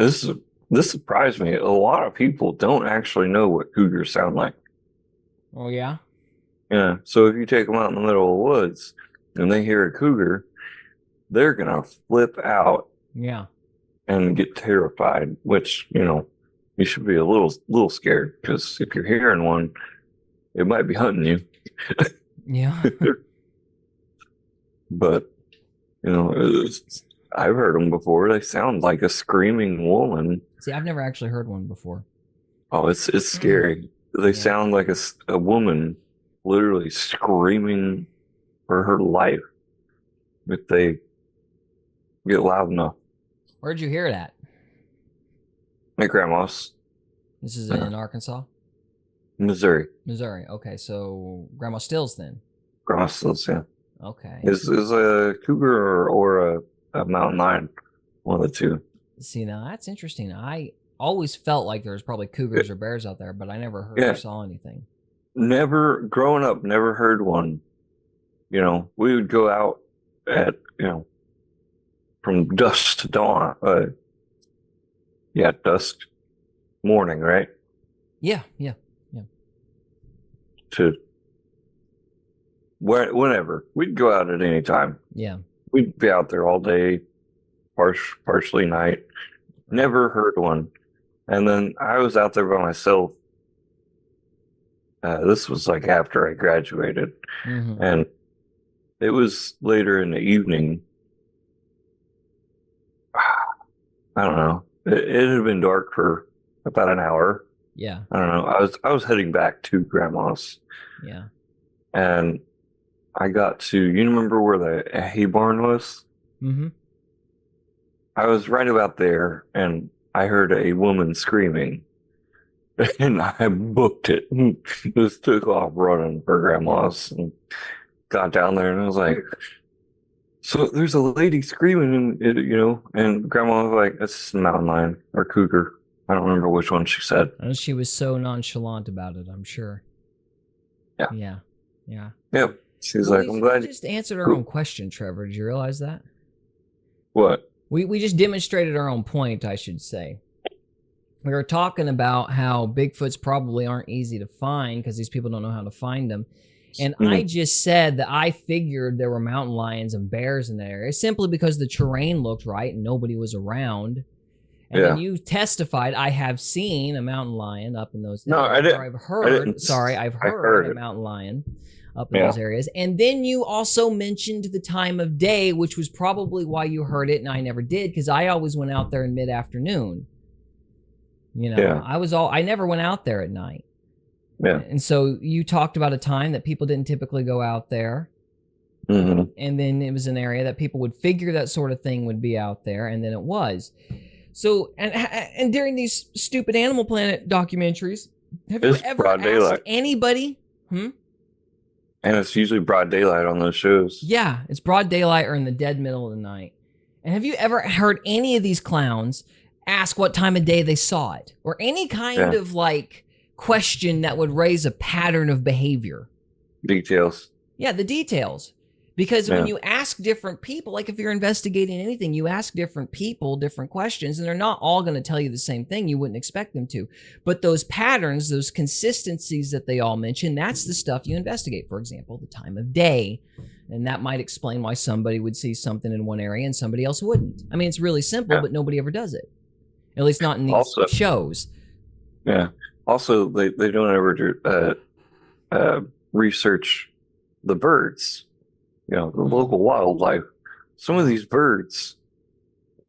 this this surprised me. A lot of people don't actually know what cougars sound like. Oh yeah. Yeah. So if you take them out in the middle of the woods and they hear a cougar, they're gonna flip out Yeah. and get terrified. Which you should be a little scared because if you're hearing one, it might be hunting you. Yeah. But I've heard them before. They sound like a screaming woman. See, I've never actually heard one before. Oh, it's scary. They Yeah. sound like a woman literally screaming for her life if they get loud enough. Where'd you hear that? My grandma's, This is uh, in Arkansas, Missouri. Missouri. Okay, so Grandma Stills then. Grandma's still yeah. Okay. Is a cougar or a mountain lion, one of the two. See, now that's interesting. I always felt like there was probably cougars or bears out there, but I never heard or Yeah, saw anything. never growing up, never heard one. We would go out at from dusk to dawn. Yeah, dusk morning, right? Yeah, yeah, yeah. To whenever we'd go out at any time. Yeah. We'd be out there all day, partially night. Right. Never heard one. And then I was out there by myself. This was like after I graduated, Mm-hmm. and it was later in the evening. I don't know. It had been dark for about an hour. Yeah. I don't know. I was heading back to grandma's, Yeah. and I got to. You remember where the hay barn was? Mm-hmm. I was right about there, and I heard a woman screaming, and I booked it. Just took off running for Yeah. grandma's and got down there, and I was like, "So there's a lady screaming, and grandma was like, that's just a mountain lion or cougar. I don't remember which one she said. And she was so nonchalant about it, I'm sure. Yeah, Yeah. Yeah. yep. She's Well, like, I'm we glad. just answered our own question, Trevor. Did you realize that? What? We just demonstrated our own point, I should say. We were talking about how Bigfoots probably aren't easy to find because these people don't know how to find them. And I Mhm. just said that I figured there were mountain lions and bears in that area simply because the terrain looked right and nobody was around. And then Yeah. you testified, I have seen a mountain lion up in those No, areas. I Or didn't. I've I heard, didn't. sorry, I've I heard heard a it. mountain lion up in Yeah. those areas. And then you also mentioned the time of day, which was probably why you heard it and I never did, because I always went out there in mid-afternoon. Yeah. I never went out there at night. Yeah. And so you talked about a time that people didn't typically go out there. Hmm. And then it was an area that people would figure that sort of thing would be out there. And then it was. So, and during these stupid Animal Planet documentaries, have you It's ever broad asked daylight, anybody? and it's usually broad daylight on those shows. Yeah, it's broad daylight or in the dead middle of the night. And have you ever heard any of these clowns ask what time of day they saw it? Or any kind Yeah. of like question that would raise a pattern of behavior? Details. Yeah, the details. Because Yeah. when you ask different people, like if you're investigating anything, you ask different people different questions, and they're not all going to tell you the same thing. You wouldn't expect them to. But those patterns, those consistencies that they all mention, that's the stuff you investigate. For example, the time of day. And that might explain why somebody would see something in one area and somebody else wouldn't. I mean, it's really simple, Yeah. but nobody ever does it. At least not in these Also, shows. yeah. Also, they don't ever research the birds. The local wildlife. Some of these birds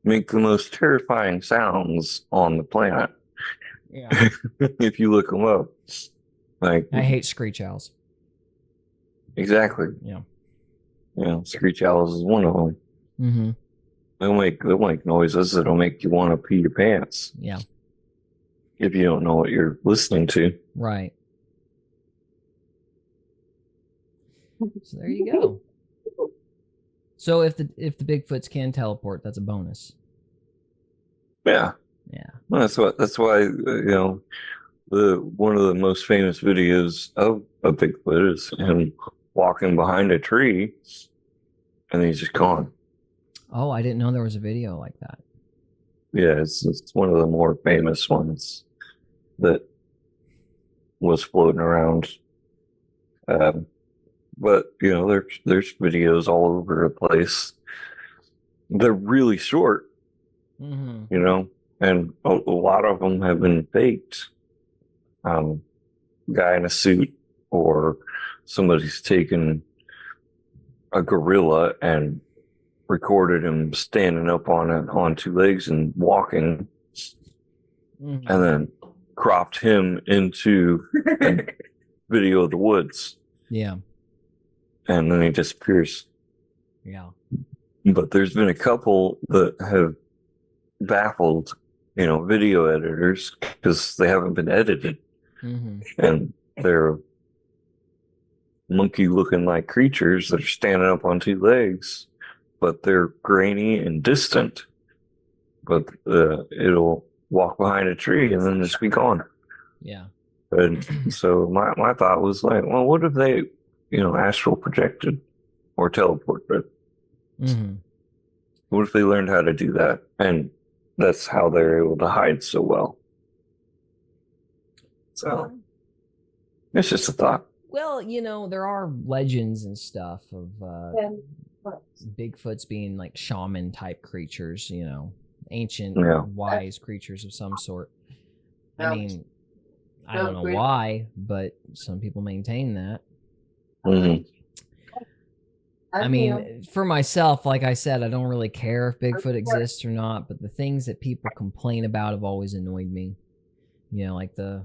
make the most terrifying sounds on the planet. Yeah. If you look them up, like I hate screech owls. exactly. Yeah. Screech owls is one of them. Mm-hmm. They'll make noises that'll make you want to pee your pants Yeah. if you don't know what you're listening to. Right. So there you go. So if the Bigfoots can teleport, that's a bonus. Yeah, Yeah. well, that's why the one of the most famous videos of a Bigfoot is him walking behind a tree, and he's just gone. Oh, I didn't know there was a video like that. Yeah, it's one of the more famous ones that was floating around. Um, but there's videos all over the place. They're really short, Mm-hmm. and a lot of them have been faked. Um, Guy in a suit, or somebody's taken a gorilla and recorded him standing up on two legs and walking, Mm-hmm. and then cropped him into a video of the woods, Yeah. and then he disappears. Yeah. But there's been a couple that have baffled, video editors because they haven't been edited, Mm-hmm. and they're monkey-looking like creatures that are standing up on two legs, but they're grainy and distant. But it'll walk behind a tree and then just be gone. Yeah. And so my thought was like, well, what if they, astral projected or teleported? Mm-hmm. What if they learned how to do that? And that's how they're able to hide so well. So it's just a thought. Well, there are legends and stuff of Bigfoots being like shaman type creatures, ancient, wise creatures of some sort. I mean, I don't know why, but some people maintain that. Mm-hmm. I mean, for myself, like I said, I don't really care if Bigfoot exists or not, but the things that people complain about have always annoyed me. Like the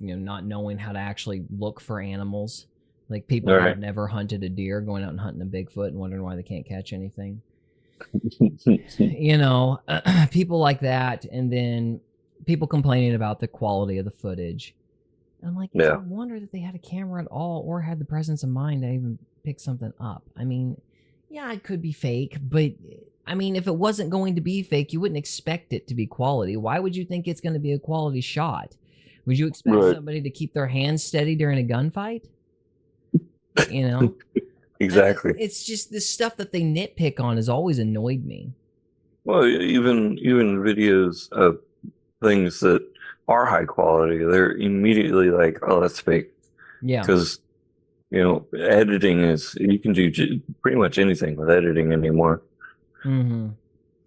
not knowing how to actually look for animals. Like people that have never hunted a deer, going out and hunting a Bigfoot and wondering why they can't catch anything. People like that, and then people complaining about the quality of the footage. And I'm like, it's a wonder that they had a camera at all or had the presence of mind to even pick something up. I mean, yeah, it could be fake, but I mean, if it wasn't going to be fake, you wouldn't expect it to be quality. Why would you think it's going to be a quality shot? Would you expect somebody to keep their hands steady during a gunfight? Exactly. It's just this stuff that they nitpick on has always annoyed me. Well, even videos of things that are high quality, they're immediately like, oh, that's fake. Yeah. Because, editing you can do pretty much anything with editing anymore. Mm-hmm.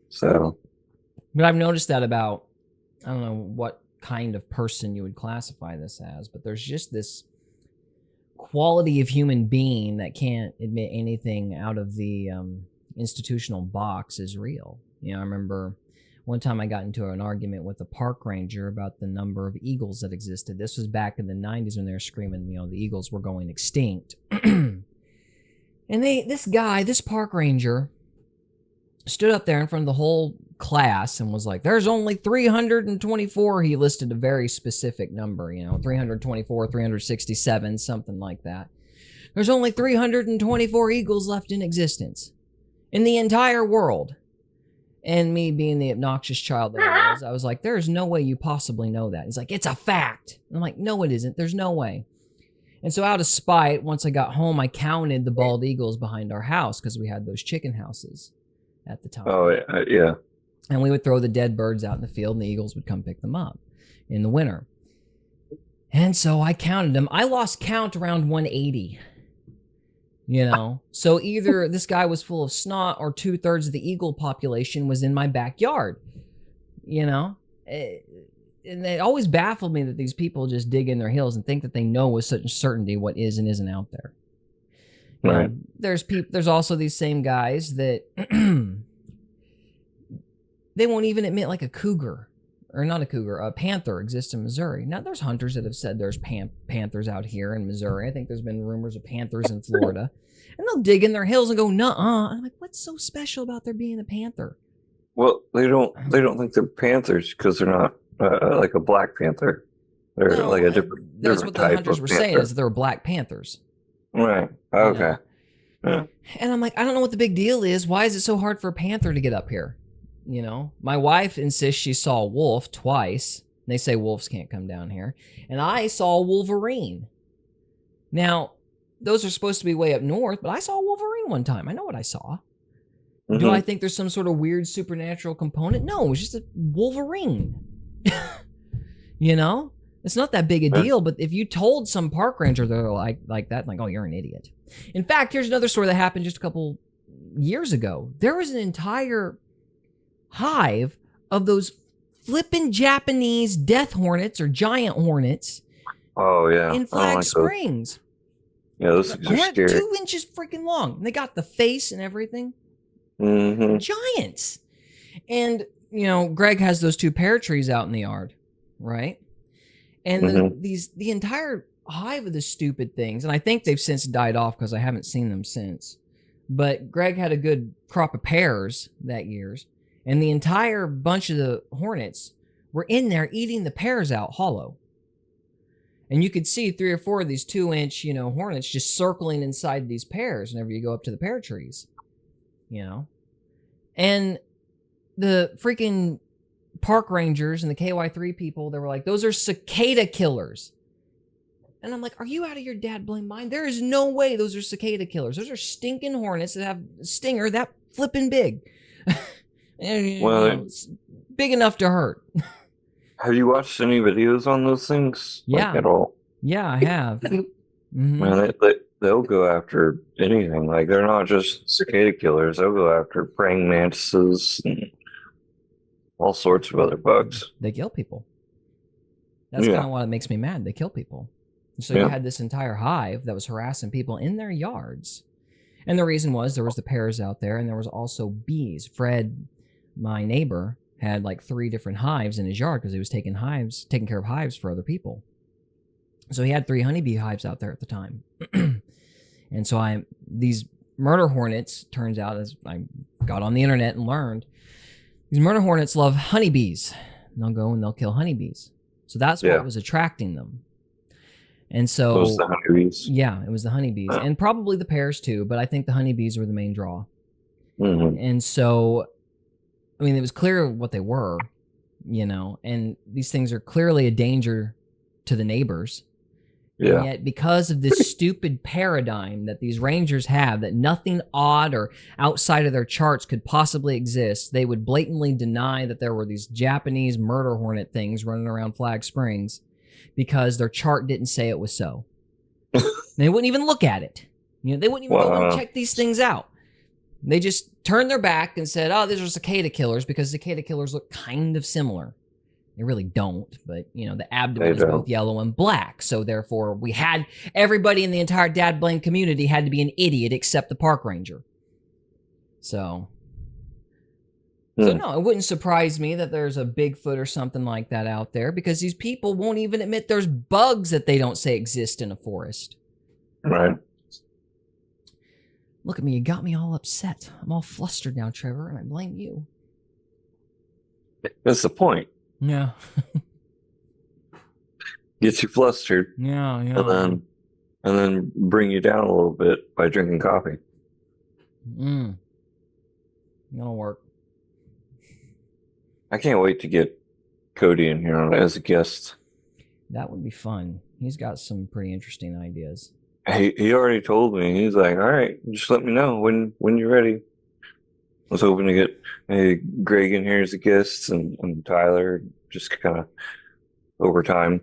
So. But I've noticed that about, I don't know what kind of person you would classify this as, but there's just this quality of human being that can't admit anything out of the institutional box is real. I remember one time I got into an argument with a park ranger about the number of eagles that existed. This was back in the 90s when they were screaming, the eagles were going extinct. And this park ranger stood up there in front of the whole class and was like, there's only 324. He listed a very specific number, 324, 367, something like that. There's only 324 eagles left in existence in the entire world. And me being the obnoxious child that I was like, there's no way you possibly know that. He's like, it's a fact. And I'm like, no, it isn't. There's no way. And so out of spite, once I got home, I counted the bald eagles behind our house because we had those chicken houses at the time. Oh, yeah. And we would throw the dead birds out in the field and the eagles would come pick them up in the winter. And so I counted them. I lost count around 180. So either this guy was full of snot or 2/3 of the eagle population was in my backyard, and it always baffled me that these people just dig in their heels and think that they know with such certainty what is and isn't out there. Right. There's also these same guys that they won't even admit like a cougar, or not a cougar, a panther exists in Missouri. Now, there's hunters that have said there's panthers out here in Missouri. I think there's been rumors of panthers in Florida. And they'll dig in their hills and go, nuh-uh. I'm like, what's so special about there being a panther? Well, they don't think they're panthers because they're not like a black panther. They're like a different That's what the hunters were saying, is they were black panthers. Right. Okay. Yeah. And I'm like, I don't know what the big deal is. Why is it so hard for a panther to get up here? My wife insists she saw a wolf twice. They say wolves can't come down here. And I saw a wolverine. Now, those are supposed to be way up north, but I saw a wolverine one time. I know what I saw. Do I Mm-hmm. think there's some sort of weird supernatural component? No, it's just a Wolverine. You know, it's not that big a Yeah. deal. But if you told some park ranger they're like that, like, oh, you're an idiot. In fact, here's another story that happened just a couple years ago. There was an entire hive of those flippin' Japanese death hornets or giant hornets Oh yeah. in I don't Flag like those. Springs. Yeah, those things are Hornet scary. 2 inches freaking long. And they got the face and everything. Mm-hmm. Giants. And, Greg has those 2 pear trees out in the yard, right? And Mm-hmm. the entire hive of the stupid things, and I think they've since died off because I haven't seen them since. But Greg had a good crop of pears that years, and the entire bunch of the hornets were in there eating the pears out hollow. And you could see 3 or 4 of these 2-inch, hornets just circling inside these pears whenever you go up to the pear trees, And the freaking park rangers and the KY3 people, they were like, those are cicada killers. And I'm like, are you out of your dad blame mind? There is no way those are cicada killers. Those are stinking hornets that have a stinger that flipping big. Well, It's big enough to hurt. have you watched any videos on those things? Like Yeah. at all? Yeah, I have. Mhm. Man, they'll go after anything. Like they're not just cicada killers. They'll go after praying mantises and all sorts of other bugs. They kill people. That's kind Yeah. of what makes me mad. They kill people. So you Yeah. had this entire hive that was harassing people in their yards. And the reason was there was the pears out there, and there was also bees. Fred, my neighbor, had like 3 different hives in his yard because he was taking care of hives for other people. So he had 3 honeybee hives out there at the time. And so these murder hornets, turns out, as I got on the internet and learned, these murder hornets love honeybees. And they'll go and they'll kill honeybees. So that's what was attracting them. And so, Those the honeybees. yeah, it was the honeybees and probably the pears too, but I think the honeybees were the main draw. Mm-hmm. And so, I mean, it was clear what they were, and these things are clearly a danger to the neighbors. Yeah. And yet, because of this stupid paradigm that these rangers have, that nothing odd or outside of their charts could possibly exist, they would blatantly deny that there were these Japanese murder hornet things running around Flag Springs because their chart didn't say it was so. They wouldn't even look at it. They wouldn't even go and check these things out. They just turned their back and said, oh, these are cicada killers because cicada killers look kind of similar. They really don't, but the abdomen is both yellow and black. So therefore, everybody in the entire dad blame community had to be an idiot except the park ranger. So no, it wouldn't surprise me that there's a Bigfoot or something like that out there because these people won't even admit there's bugs that they don't say exist in a forest. Right. Look at me, you got me all upset. I'm all flustered now, Trevor, and I blame you. That's the point. Yeah. Get you flustered. Yeah. And then bring you down a little bit by drinking coffee. That'll work. I can't wait to get Cody in here as a guest. That would be fun. He's got some pretty interesting ideas. He already told me. He's like, all right, just let me know when you're ready. I was hoping to get Greg in here as a guest and Tyler, just kind of over time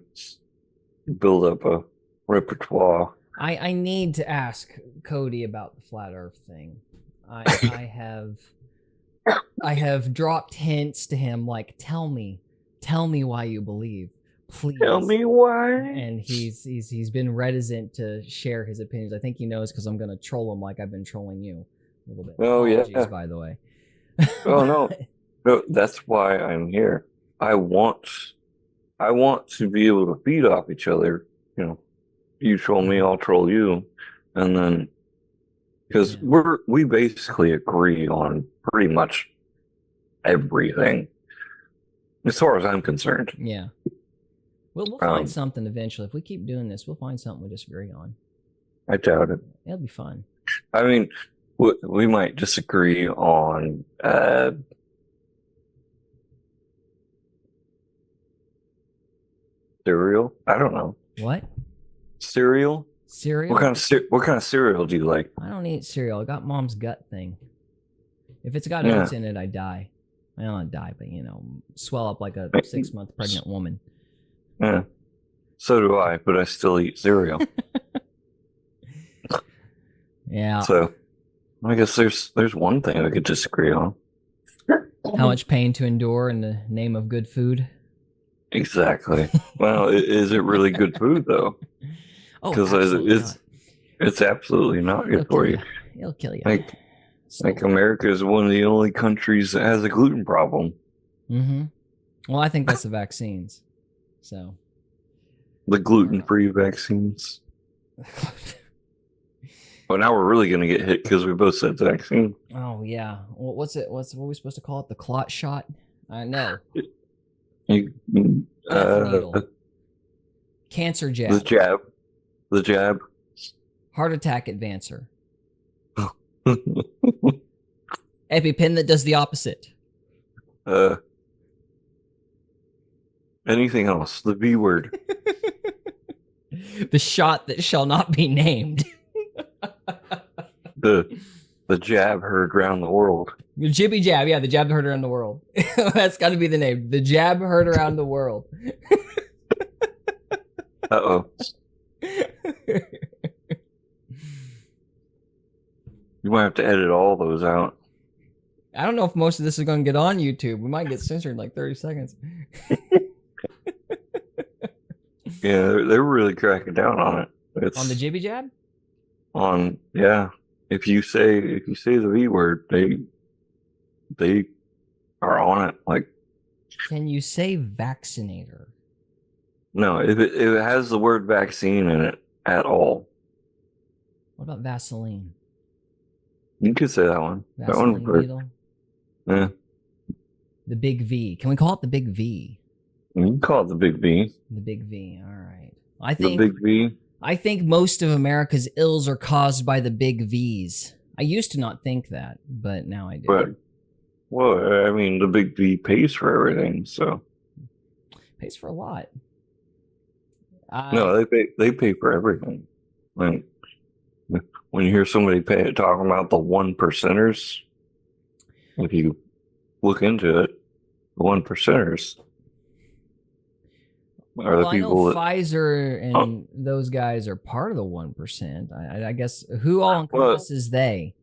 build up a repertoire. I need to ask Cody about the flat Earth thing. I have dropped hints to him like, tell me why you believe, please. Tell me why. And he's been reticent to share his opinions. I think he knows because I'm gonna troll him like I've been trolling you a little bit. Oh, Apologies, yeah. by the way. Oh no, that's why I'm here. I want to be able to feed off each other. You troll me, I'll troll you, and then because we basically agree on pretty much everything, as far as I'm concerned. Yeah. We'll find something eventually. If we keep doing this, we'll find something we disagree on. I doubt it. It'll be fun. I mean, we might disagree on cereal. I don't know. What? Cereal? Cereal? What kind of cereal do you like? I don't eat cereal. I got mom's gut thing. If it's got Yeah. oats in it, I die. I don't die, but swell up like a 6-month pregnant woman. Yeah. So do I, but I still eat cereal. Yeah. So I guess there's one thing we could disagree on. How much pain to endure in the name of good food? Exactly. Well, is it really good food though? Oh, Because absolutely not. it's absolutely not It'll good for kill you. you. It'll kill you. Like America is one of the only countries that has a gluten problem. Mm-hmm. Well, I think that's the vaccines. So The gluten-free vaccines. Well, now we're really going to get hit because we both said vaccine. Oh yeah. Well, what are we supposed to call it? The clot shot? No. You, Death needle. Cancer jab. The jab. The jab. Heart attack advancer. EpiPen that does the opposite. Anything else? The V word. The shot that shall not be named. The jab heard around the world. The jibby jab, yeah, the jab heard around the world. That's got to be the name. The jab heard around the world. Uh-oh. You might have to edit all those out. I don't know if most of this is going to get on YouTube. We might get censored in like 30 seconds. Yeah, they're really cracking down on it. On the jibby jab? Yeah. If you say the V word, they are on it. Like, can you say vaccinator? No, if it has the word vaccine in it at all. What about Vaseline? You could say that one. Vaseline that one needle? Yeah. The big V. Can we call it the big V? You can call it the big V. The big V. All right. The big V. I think most of America's ills are caused by the big V's. I used to not think that, but now I do. But, well, I mean, the big V pays for everything, so. Pays for a lot. No, they pay for everything. Like, when you hear somebody talking about the 1%ers, if you look into it, the 1%ers are the people I know Pfizer and those guys are part of the 1%. I guess who all encompasses they?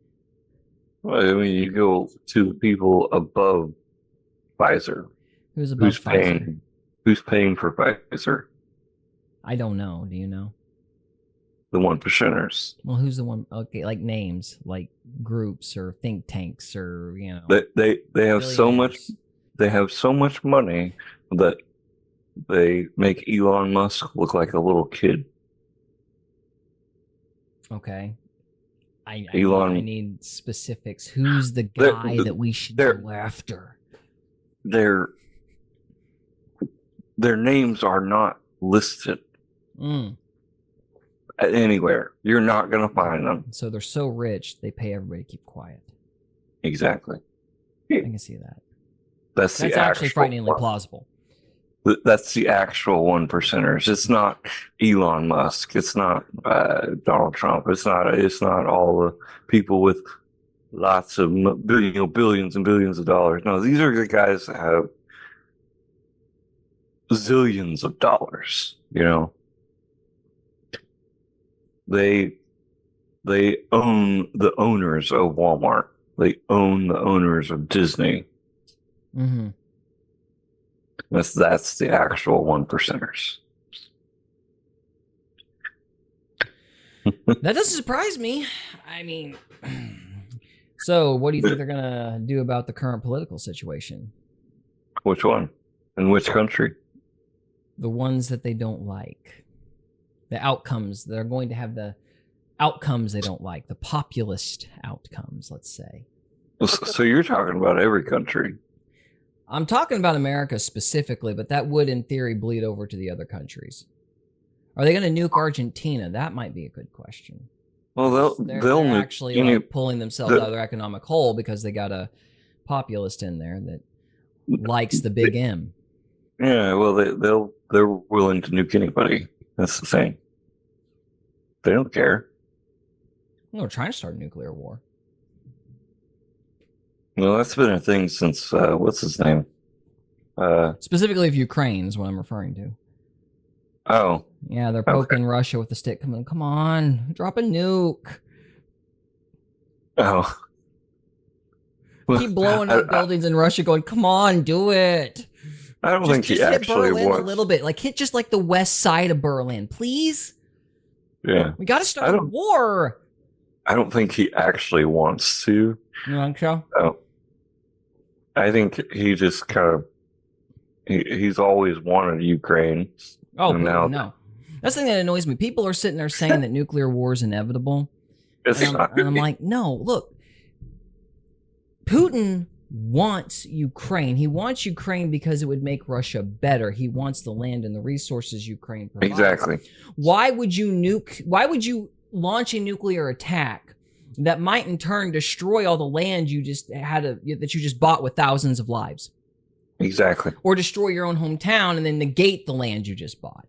Well, I mean, you go to the people above Pfizer. Who's above Pfizer? Who's paying for Pfizer? I don't know. Do you know? The 1%ers. Well, who's the one? Okay, like names, like groups or think tanks, or They have so much. They have so much money that they make Elon Musk look like a little kid. Okay. I need specifics. Who's the guy that we should go after? Their names are not listed anywhere. You're not going to find them. So they're so rich, they pay everybody to keep quiet. Exactly. I can see that. That's actually frighteningly plausible. That's the actual 1%ers. It's not Elon Musk. It's not Donald Trump. It's not all the people with lots of billions and billions of dollars. No, these are the guys that have zillions of dollars. They own the owners of Walmart. They own the owners of Disney. Mm-hmm. That's the actual 1%ers. That doesn't surprise me. I mean, so what do you think they're gonna do about the current political situation? Which one? In which country? The ones that they don't like. The outcomes. They're going to have the outcomes they don't like. The populist outcomes, let's say. So you're talking about every country. I'm talking about America specifically, but that would, in theory, bleed over to the other countries. Are they going to nuke Argentina? That might be a good question. Well, they'll actually pulling themselves out of their economic hole because they got a populist in there that likes the big M. Yeah, well, they're willing to nuke anybody. That's the thing. They don't care. Well, they're trying to start a nuclear war. Well, that's been a thing since what's his name? Specifically of Ukraine is what I'm referring to. Oh, Yeah, they're okay. poking Russia with the stick. Come on, drop a nuke. Oh, well, Keep blowing up buildings in Russia, going, come on, do it. I don't think he Just hit actually Berlin a wants. little bit. Like, hit just like the west side of Berlin, please. Yeah, We got to start a war. I don't think he actually wants to. You think so? Oh, I think he just kind of he's always wanted Ukraine. Oh, and Putin, no. That's the thing that annoys me. People are sitting there saying that nuclear war is inevitable. It's And not. I'm like, no, look. Putin wants Ukraine. He wants Ukraine because it would make Russia better. He wants the land and the resources Ukraine provides. Exactly. Why would you launch a nuclear attack that might in turn destroy all the land you just that you just bought with thousands of lives? Exactly. Or destroy your own hometown and then negate the land you just bought.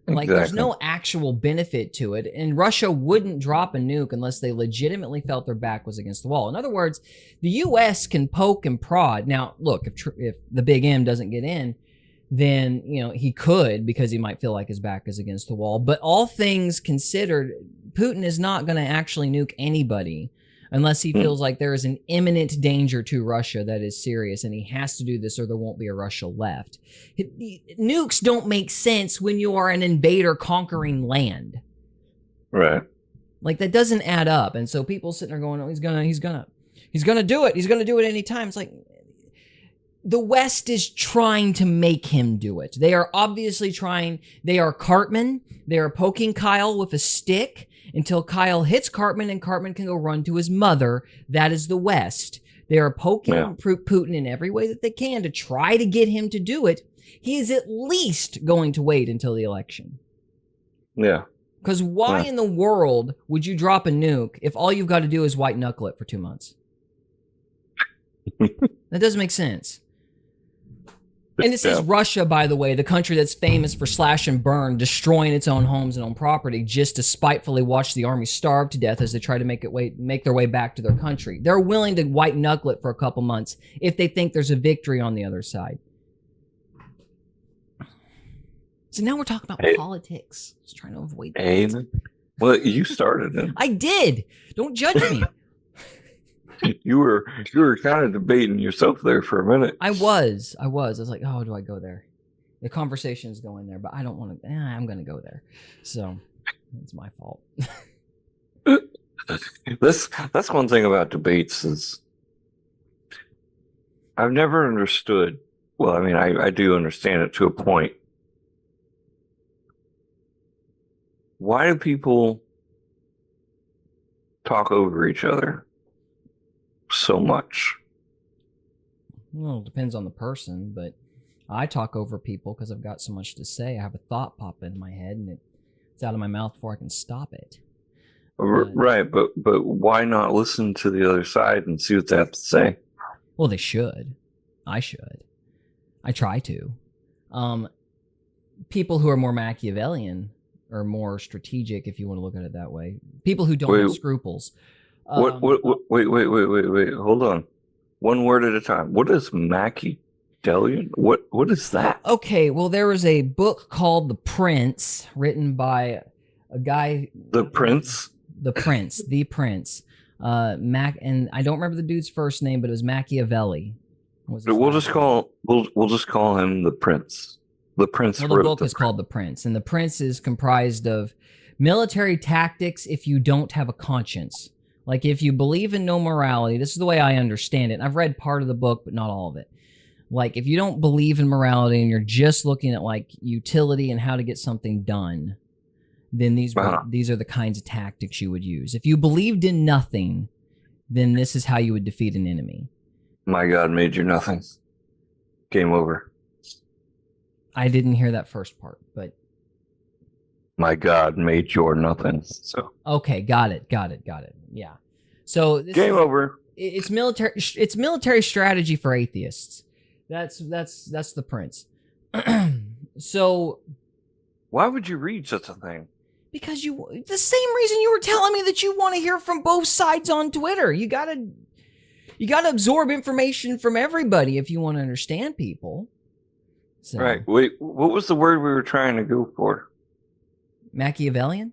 Like, exactly. There's no actual benefit to it. And Russia wouldn't drop a nuke unless they legitimately felt their back was against the wall. In other words, the U.S. can poke and prod. Now, look, if the big M doesn't get in, then, he could, because he might feel like his back is against the wall. But all things considered, Putin is not going to actually nuke anybody unless he feels like there is an imminent danger to Russia that is serious, and he has to do this or there won't be a Russia left. Nukes don't make sense when you are an invader conquering land. Right. Like, that doesn't add up. And so people sitting there going, oh, he's gonna do it. He's gonna do it anytime. It's like, the West is trying to make him do it. They are obviously trying. They are Cartman. They are poking Kyle with a stick until Kyle hits Cartman and Cartman can go run to his mother. That is the West. They are poking Putin in every way that they can to try to get him to do it. He is at least going to wait until the election. Yeah. Because why in the world would you drop a nuke if all you've got to do is white knuckle it for 2 months? That doesn't make sense. And this is Russia, by the way, the country that's famous for slash and burn, destroying its own homes and own property just to spitefully watch the army starve to death as they try to make their way back to their country. They're willing to white knuckle it for a couple months if they think there's a victory on the other side. So now we're talking about politics. Just trying to avoid that. Well, you started it. I did. Don't judge me. You were kind of debating yourself there for a minute. I was like, oh, do I go there? The conversation is going there, but I don't want to. I'm going to go there. So it's my fault. That's one thing about debates is I've never understood. Well, I mean, I do understand it to a point. Why do people talk over each other so much? Well, it depends on the person, but I talk over people because I've got so much to say. I have a thought pop in my head, and it's out of my mouth before I can stop it. Right, but why not listen to the other side and see what they have to say? Well, they should. I should. I try to. People who are more Machiavellian or more strategic, if you want to look at it that way. People who don't have scruples. Wait, hold on. One word at a time. What is Machiavellian? What is that? Okay, well, there was a book called The Prince, written by a guy. The Prince? The Prince. And I don't remember the dude's first name, but it was Machiavelli. We'll just call him the Prince. The Prince. Well, the book is called The Prince, and The Prince is comprised of military tactics if you don't have a conscience. Like, if you believe in no morality, this is the way I understand it. I've read part of the book, but not all of it. Like, if you don't believe in morality and you're just looking at, like, utility and how to get something done, then these are the kinds of tactics you would use. If you believed in nothing, then this is how you would defeat an enemy. My God made you nothing. Game over. I didn't hear that first part, but... My God made your nothing. So okay, got it. Yeah. So game over. It's military strategy for atheists. That's the Prince. So why would you read such a thing? Because the same reason you were telling me that you want to hear from both sides on Twitter. You gotta You got to absorb information from everybody if you want to understand people. So, Right. Wait, what was the word we were trying to go for? Machiavellian?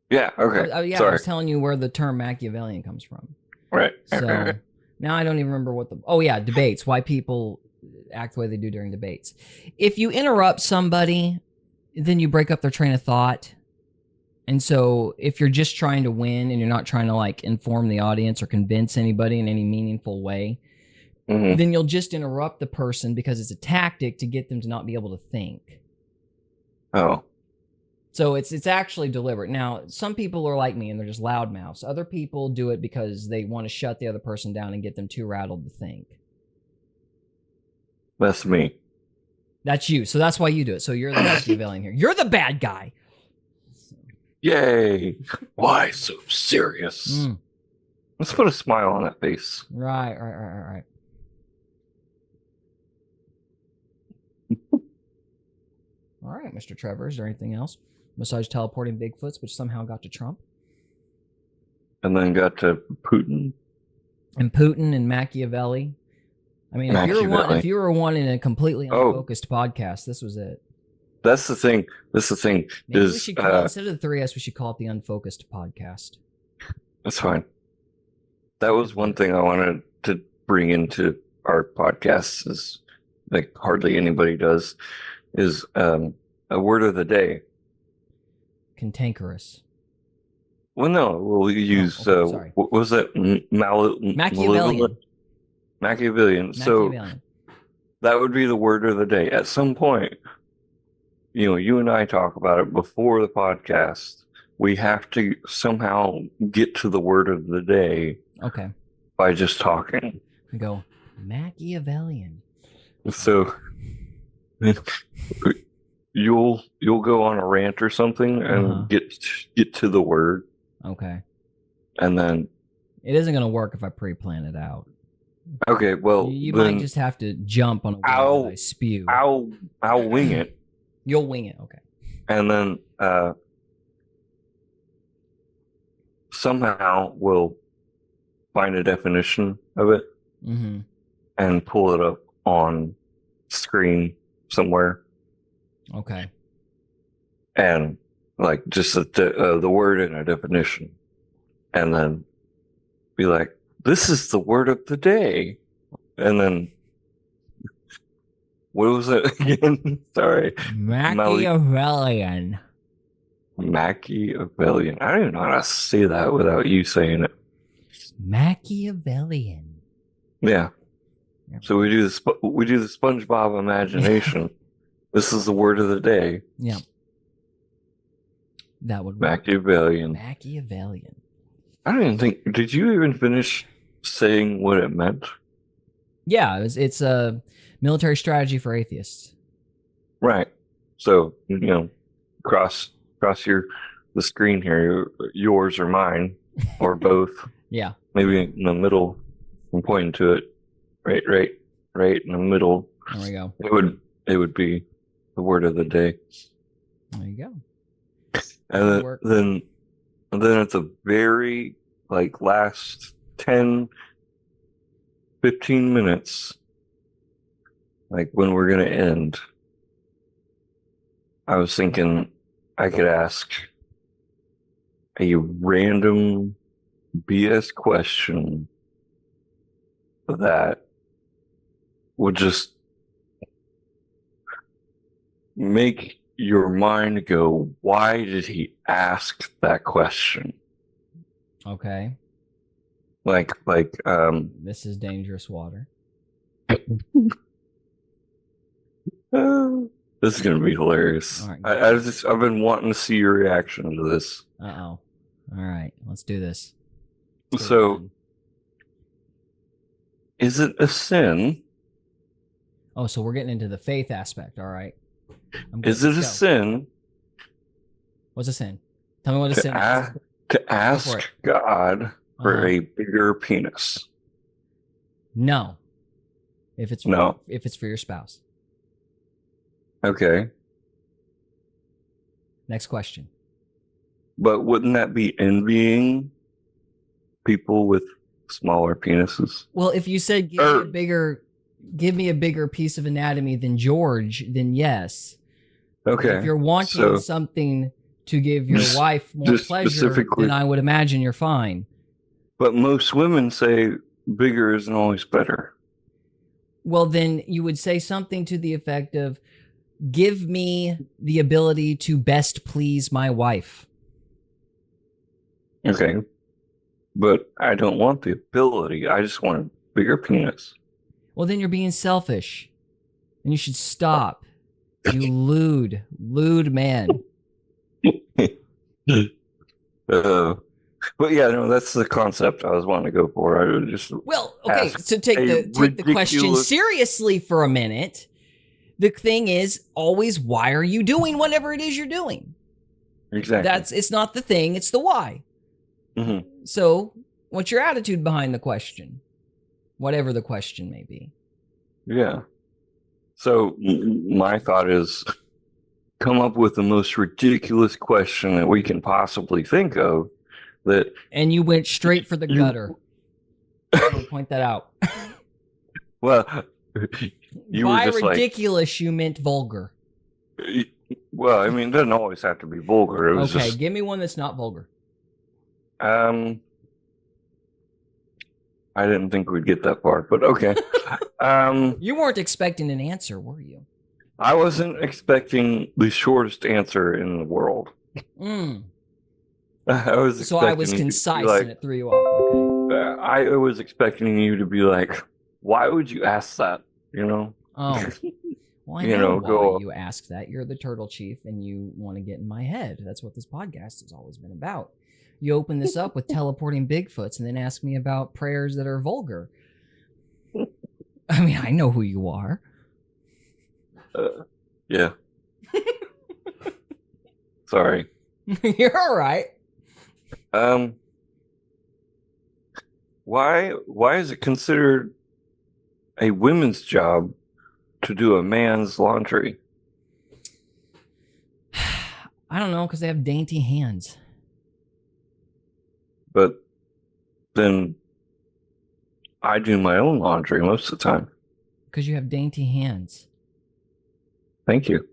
Yeah. Okay. I Sorry. was telling you where the term Machiavellian comes from. Right. So now I don't even remember what debates, why people act the way they do during debates. If you interrupt somebody, then you break up their train of thought. And so if you're just trying to win and you're not trying to like inform the audience or convince anybody in any meaningful way, then you'll just interrupt the person because it's a tactic to get them to not be able to think. Oh. So it's actually deliberate. Now, some people are like me and they're just loudmouths. Other people do it because they want to shut the other person down and get them too rattled to think. That's me. That's you. So that's why you do it. So you're the Machiavellian here. You're the bad guy. Yay. Why so serious? Let's put a smile on that face. Right. All right, Mr. Trevor, is there anything else besides teleporting Bigfoots, which somehow got to Trump? And then got to Putin. And Putin and Machiavelli. I mean, if you were one in a completely unfocused podcast, this was it. That's the thing. Maybe we should call instead of the 3S, we should call it the Unfocused Podcast. That's fine. That was one thing I wanted to bring into our podcast, is like hardly anybody does, is a word of the day. Cantankerous. Well, no, we'll use what was that? Machiavellian. Machiavellian. So that would be the word of the day. At some point, you and I talk about it before the podcast. We have to somehow get to the word of the day. Okay. By just talking. We go Machiavellian. So you'll go on a rant or something and get to the word. Okay. And then it isn't going to work if I pre-plan it out. Okay, well, you might just have to jump on a word that I spew. I'll wing it. You'll wing it, okay. And then somehow we'll find a definition of it and pull it up on screen somewhere. Okay. And like just the word and a definition, and then be like, "This is the word of the day," and then what was it again? Sorry, Machiavellian. Machiavellian. I don't even know how to say that without you saying it. Machiavellian. Yeah. So we do the SpongeBob imagination. This is the word of the day. Yeah. That would work. Machiavellian. Machiavellian. I don't even think. Did you even finish saying what it meant? Yeah, it's a military strategy for atheists. Right. So cross the screen here, yours or mine, or both. Yeah. Maybe in the middle. I'm pointing to it. Right in the middle. There we go. It would be the word of the day. There you go. And then at the very last 10, 15 minutes, when we're gonna end, I was thinking I could ask a random BS question that would just make your mind go, why did he ask that question? Okay. This is dangerous water. This is gonna be hilarious. All right, I've been wanting to see your reaction to this. All right, let's do this. So, is it a sin? Oh, so we're getting into the faith aspect. All right. Is it a sin? What's a sin? Tell me what a sin is. To ask God for a bigger penis. No. If it's for your spouse. Okay. Next question. But wouldn't that be envying people with smaller penises. Well, if you said give me a bigger piece of anatomy than George, then yes. Okay. If you're wanting something to give your wife more pleasure, then I would imagine you're fine. But most women say bigger isn't always better. Well, then you would say something to the effect of, give me the ability to best please my wife. Okay. But I don't want the ability. I just want a bigger penis. Well, then you're being selfish. And you should stop. You lewd man. But yeah, no, that's the concept I was wanting to go for. I would just so take the question seriously for a minute. The thing is always, why are you doing whatever it is you're doing? Exactly. It's not the thing, it's the why. Mm-hmm. So, what's your attitude behind the question? Whatever the question may be. Yeah. So my thought is, come up with the most ridiculous question that we can possibly think of. And you went straight for the gutter. I'm gonna point that out. Well, you by were just ridiculous, you meant vulgar. Well, I mean, it doesn't always have to be vulgar. It was okay, give me one that's not vulgar. I didn't think we'd get that far, but okay. You weren't expecting an answer, were you? I wasn't expecting the shortest answer in the world. I was concise and it threw you off. Okay. I was expecting you to be like, why would you ask that? You know? Oh. Well, I know why you ask that. You're the turtle chief and you want to get in my head. That's what this podcast has always been about. You open this up with teleporting Bigfoots and then ask me about prayers that are vulgar. I mean, I know who you are. Yeah. Sorry. You're all right. Why is it considered a women's job to do a man's laundry? I don't know, because they have dainty hands. But then I do my own laundry most of the time. Because you have dainty hands. Thank you.